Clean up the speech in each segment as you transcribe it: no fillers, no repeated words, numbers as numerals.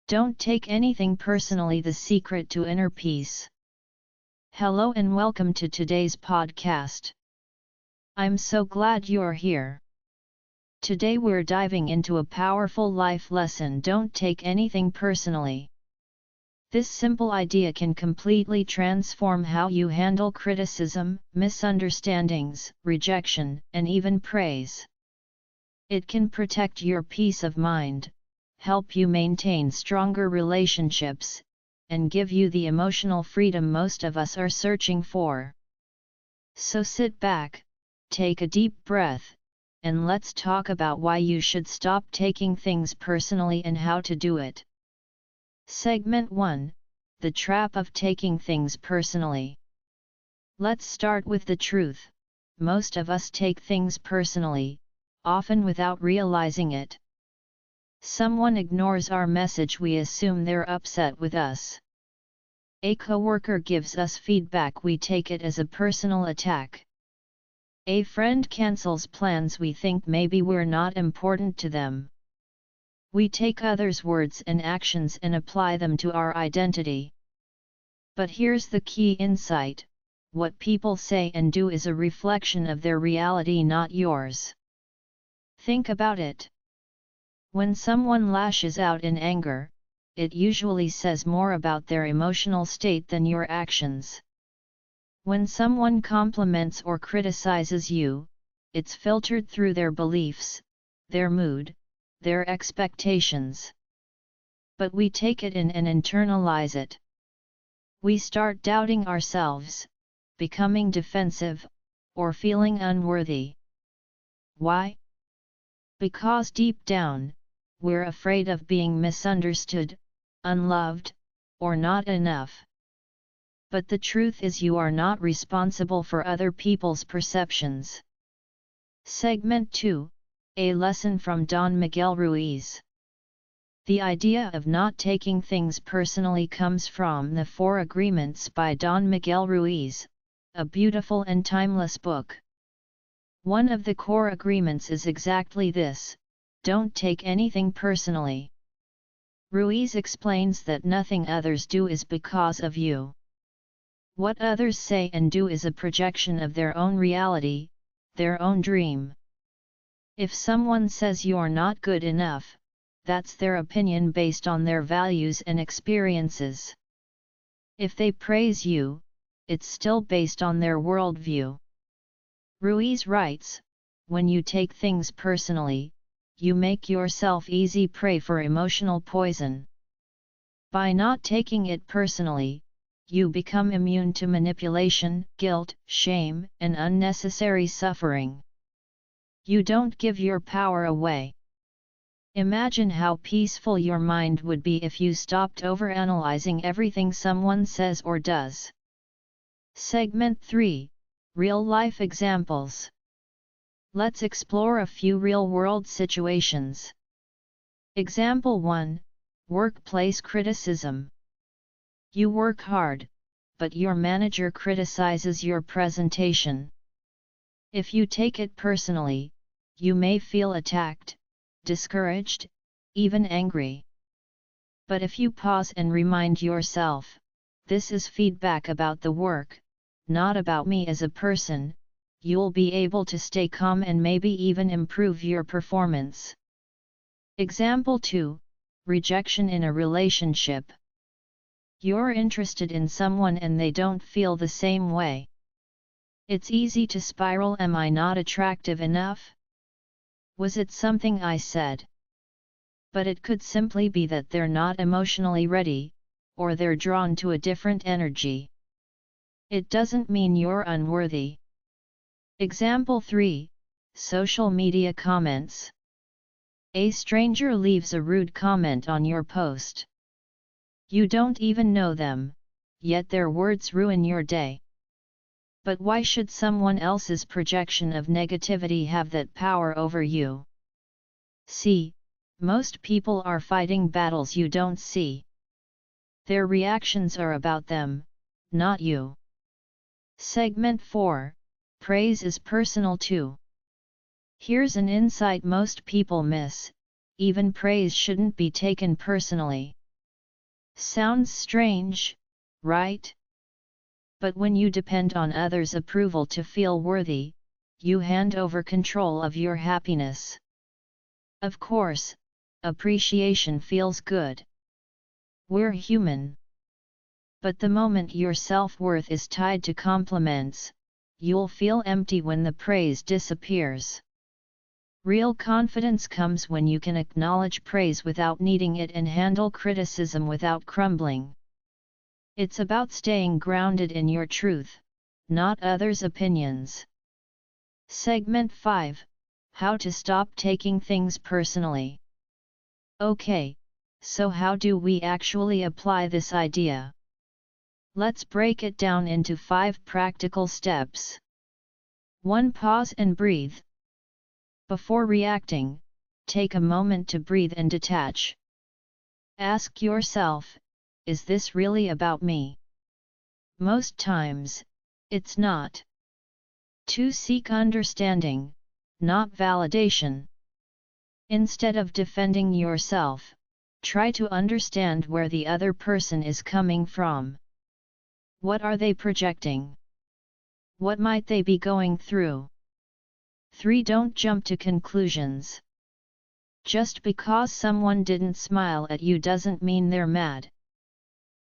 Don't take anything personally, the secret to inner peace. Hello and welcome to today's podcast. I'm so glad you're here. Today we're diving into a powerful life lesson: don't take anything personally. This simple idea can completely transform how you handle criticism, misunderstandings, rejection, and even praise. It can protect your peace of mind, help you maintain stronger relationships, and give you the emotional freedom most of us are searching for. So sit back, take a deep breath, and let's talk about why you should stop taking things personally and how to do it. Segment 1: The Trap of Taking Things Personally. Let's start with the truth. Most of us take things personally, often without realizing it. Someone ignores our message, we assume they're upset with us. A coworker gives us feedback, we take it as a personal attack. A friend cancels plans, we think maybe we're not important to them. We take others' words and actions and apply them to our identity. But here's the key insight: what people say and do is a reflection of their reality, not yours. Think about it. When someone lashes out in anger, it usually says more about their emotional state than your actions. When someone compliments or criticizes you, it's filtered through their beliefs, their mood, their expectations. But we take it in and internalize it. We start doubting ourselves, becoming defensive, or feeling unworthy. Why? Because deep down, we're afraid of being misunderstood, unloved, or not enough. But the truth is, you are not responsible for other people's perceptions. Segment 2: A Lesson from Don Miguel Ruiz. The idea of not taking things personally comes from The 4 Agreements by Don Miguel Ruiz, a beautiful and timeless book. One of the core agreements is exactly this: don't take anything personally. Ruiz explains that nothing others do is because of you. What others say and do is a projection of their own reality, their own dream. If someone says you're not good enough, that's their opinion based on their values and experiences. If they praise you, it's still based on their worldview. Ruiz writes, when you take things personally, you make yourself easy prey for emotional poison. By not taking it personally, you become immune to manipulation, guilt, shame, and unnecessary suffering. You don't give your power away. Imagine how peaceful your mind would be if you stopped overanalyzing everything someone says or does. Segment 3: Real-life examples. Let's explore a few real-world situations. Example 1: Workplace criticism. You work hard, but your manager criticizes your presentation. If you take it personally, you may feel attacked, discouraged, even angry. But if you pause and remind yourself, this is feedback about the work, not about me as a person, you'll be able to stay calm and maybe even improve your performance. Example 2: Rejection in a relationship. You're interested in someone and they don't feel the same way. It's easy to spiral: am I not attractive enough? Was it something I said? But it could simply be that they're not emotionally ready, or they're drawn to a different energy. It doesn't mean you're unworthy. Example 3: Social media comments. A stranger leaves a rude comment on your post. You don't even know them, yet their words ruin your day. But why should someone else's projection of negativity have that power over you? See, most people are fighting battles you don't see. Their reactions are about them, not you. Segment 4: Praise is personal too. Here's an insight most people miss: even praise shouldn't be taken personally. Sounds strange, right? But when you depend on others' approval to feel worthy, you hand over control of your happiness. Of course, appreciation feels good. We're human. But the moment your self-worth is tied to compliments, you'll feel empty when the praise disappears. Real confidence comes when you can acknowledge praise without needing it and handle criticism without crumbling. It's about staying grounded in your truth, not others' opinions. Segment 5: How to stop taking things personally. Okay, so how do we actually apply this idea? Let's break it down into 5 practical steps. 1. Pause and breathe. Before reacting, take a moment to breathe and detach. Ask yourself, is this really about me? Most times, it's not. 2. Seek understanding, not validation. Instead of defending yourself, try to understand where the other person is coming from. What are they projecting? What might they be going through? 3. Don't jump to conclusions. Just because someone didn't smile at you doesn't mean they're mad.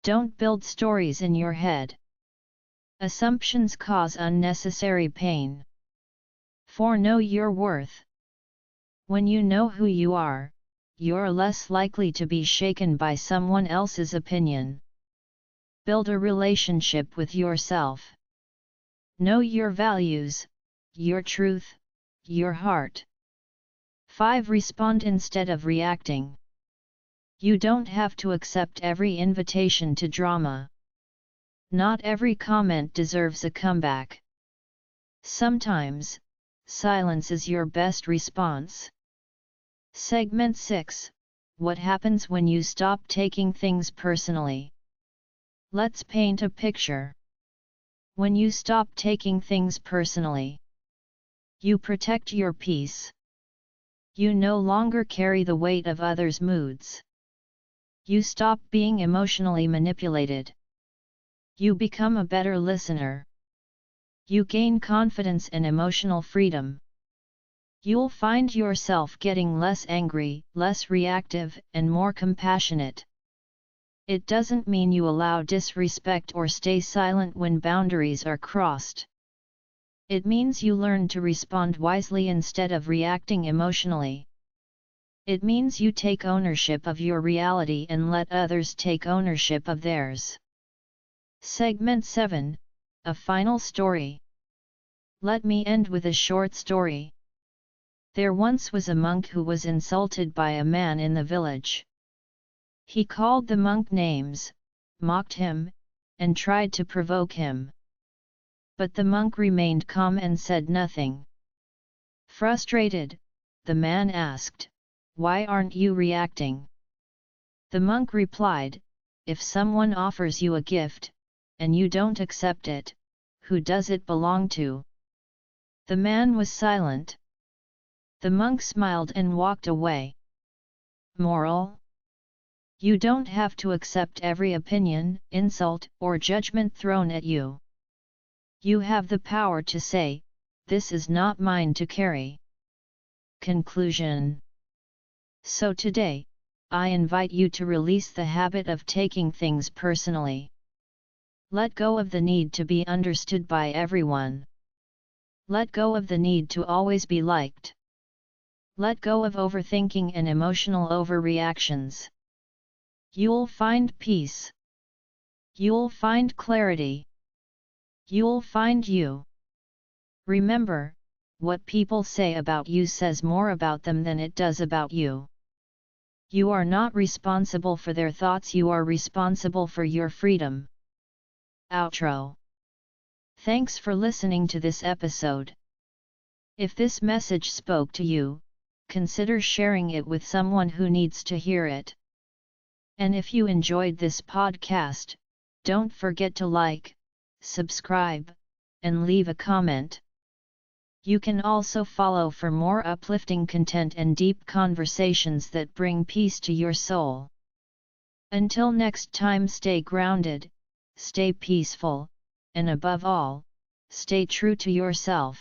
Don't build stories in your head. Assumptions cause unnecessary pain. 4. Know your worth. When you know who you are, you're less likely to be shaken by someone else's opinion. Build a relationship with yourself. Know your values, your truth, your heart. 5. Respond instead of reacting. You don't have to accept every invitation to drama. Not every comment deserves a comeback. Sometimes, silence is your best response. Segment 6: What happens when you stop taking things personally? Let's paint a picture. When you stop taking things personally, you protect your peace. You no longer carry the weight of others' moods. You stop being emotionally manipulated. You become a better listener. You gain confidence and emotional freedom. You'll find yourself getting less angry, less reactive, and more compassionate. It doesn't mean you allow disrespect or stay silent when boundaries are crossed. It means you learn to respond wisely instead of reacting emotionally. It means you take ownership of your reality and let others take ownership of theirs. Segment 7: A final story. Let me end with a short story. There once was a monk who was insulted by a man in the village. He called the monk names, mocked him, and tried to provoke him. But the monk remained calm and said nothing. Frustrated, the man asked, "Why aren't you reacting?" The monk replied, "If someone offers you a gift, and you don't accept it, who does it belong to?" The man was silent. The monk smiled and walked away. Moral: you don't have to accept every opinion, insult, or judgment thrown at you. You have the power to say, "This is not mine to carry." Conclusion: So today, I invite you to release the habit of taking things personally. Let go of the need to be understood by everyone. Let go of the need to always be liked. Let go of overthinking and emotional overreactions. You'll find peace. You'll find clarity. You'll find you. Remember, what people say about you says more about them than it does about you. You are not responsible for their thoughts, you are responsible for your freedom. Outro. Thanks for listening to this episode. If this message spoke to you, consider sharing it with someone who needs to hear it. And if you enjoyed this podcast, don't forget to like, subscribe, and leave a comment. You can also follow for more uplifting content and deep conversations that bring peace to your soul. Until next time, stay grounded, stay peaceful, and above all, stay true to yourself.